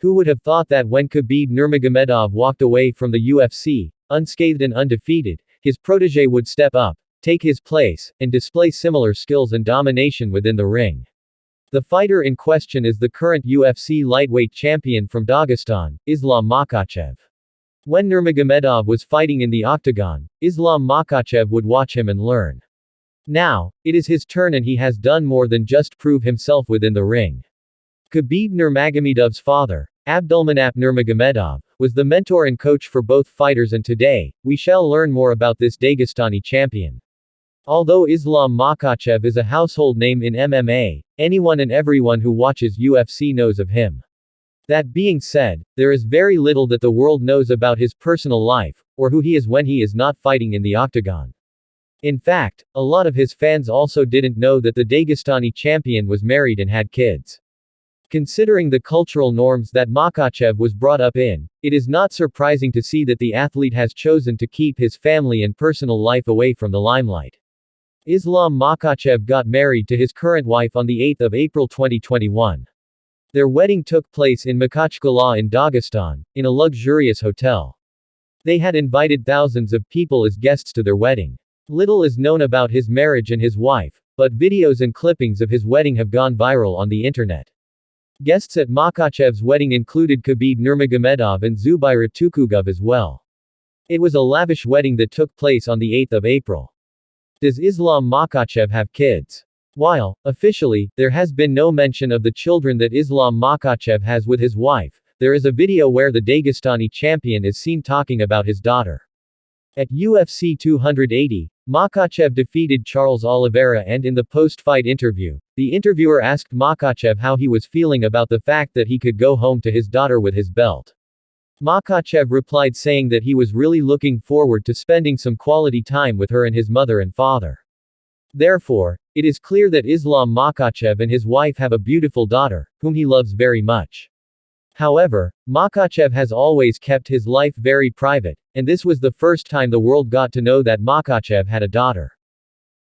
Who would have thought that when Khabib Nurmagomedov walked away from the UFC, unscathed and undefeated, his protege would step up, take his place, and display similar skills and domination within the ring. The fighter in question is the current UFC lightweight champion from Dagestan, Islam Makhachev. When Nurmagomedov was fighting in the Octagon, Islam Makhachev would watch him and learn. Now, it is his turn and he has done more than just prove himself within the ring. Khabib Nurmagomedov's father, Abdulmanap Nurmagomedov, was the mentor and coach for both fighters, and today, we shall learn more about this Dagestani champion. Although Islam Makhachev is a household name in MMA, anyone and everyone who watches UFC knows of him. That being said, there is very little that the world knows about his personal life, or who he is when he is not fighting in the octagon. In fact, a lot of his fans also didn't know that the Dagestani champion was married and had kids. Considering the cultural norms that Makhachev was brought up in, it is not surprising to see that the athlete has chosen to keep his family and personal life away from the limelight. Islam Makhachev got married to his current wife on the 8th of April 2021. Their wedding took place in Makhachev in Dagestan, in a luxurious hotel. They had invited thousands of people as guests to their wedding. Little is known about his marriage and his wife, but videos and clippings of his wedding have gone viral on the internet. Guests at Makhachev's wedding included Khabib Nurmagomedov and Zubaira Tukhugov as well. It was a lavish wedding that took place on the 8th of April. Does Islam Makhachev have kids? While, officially, there has been no mention of the children that Islam Makhachev has with his wife, there is a video where the Dagestani champion is seen talking about his daughter. At UFC 280, Makhachev defeated Charles Oliveira, and in the post-fight interview, the interviewer asked Makhachev how he was feeling about the fact that he could go home to his daughter with his belt. Makhachev replied saying that he was really looking forward to spending some quality time with her and his mother and father. Therefore, it is clear that Islam Makhachev and his wife have a beautiful daughter, whom he loves very much. However, Makhachev has always kept his life very private, and this was the first time the world got to know that Makhachev had a daughter.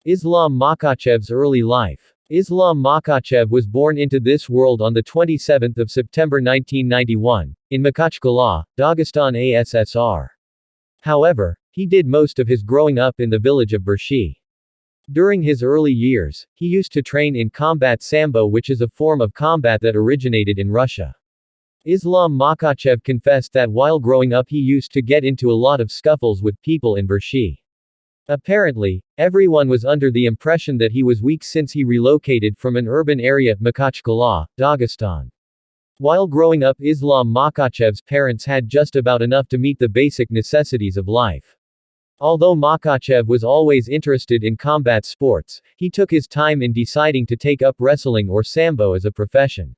Islam Makhachev's early life. Islam Makhachev was born into this world on the 27th of September 1991, in Makhachev, Dagestan ASSR. However, he did most of his growing up in the village of Burshi. During his early years, he used to train in combat sambo, which is a form of combat that originated in Russia. Islam Makhachev confessed that while growing up he used to get into a lot of scuffles with people in Burshi. Apparently, everyone was under the impression that he was weak since he relocated from an urban area, Makhachev, Dagestan. While growing up, Islam Makhachev's parents had just about enough to meet the basic necessities of life. Although Makhachev was always interested in combat sports, he took his time in deciding to take up wrestling or sambo as a profession.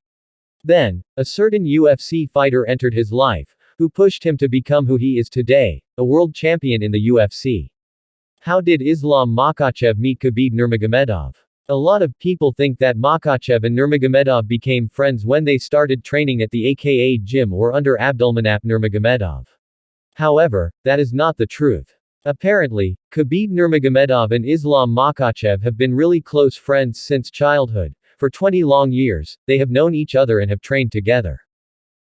Then, a certain UFC fighter entered his life, who pushed him to become who he is today, a world champion in the UFC. How did Islam Makhachev meet Khabib Nurmagomedov? A lot of people think that Makhachev and Nurmagomedov became friends when they started training at the AKA gym or under Abdulmanap Nurmagomedov. However, that is not the truth. Apparently, Khabib Nurmagomedov and Islam Makhachev have been really close friends since childhood. For 20 long years, they have known each other and have trained together.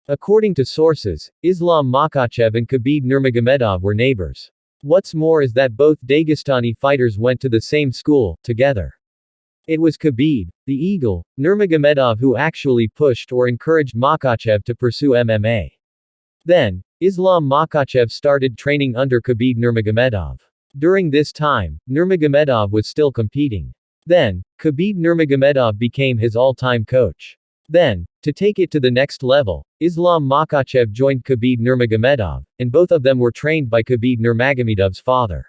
According to sources, Islam Makhachev and Khabib Nurmagomedov were neighbors. What's more is that both Dagestani fighters went to the same school, together. It was Khabib, the Eagle, Nurmagomedov who actually pushed or encouraged Makhachev to pursue MMA. Then, Islam Makhachev started training under Khabib Nurmagomedov. During this time, Nurmagomedov was still competing. Then, Khabib Nurmagomedov became his all-time coach. Then, to take it to the next level, Islam Makhachev joined Khabib Nurmagomedov, and both of them were trained by Khabib Nurmagomedov's father.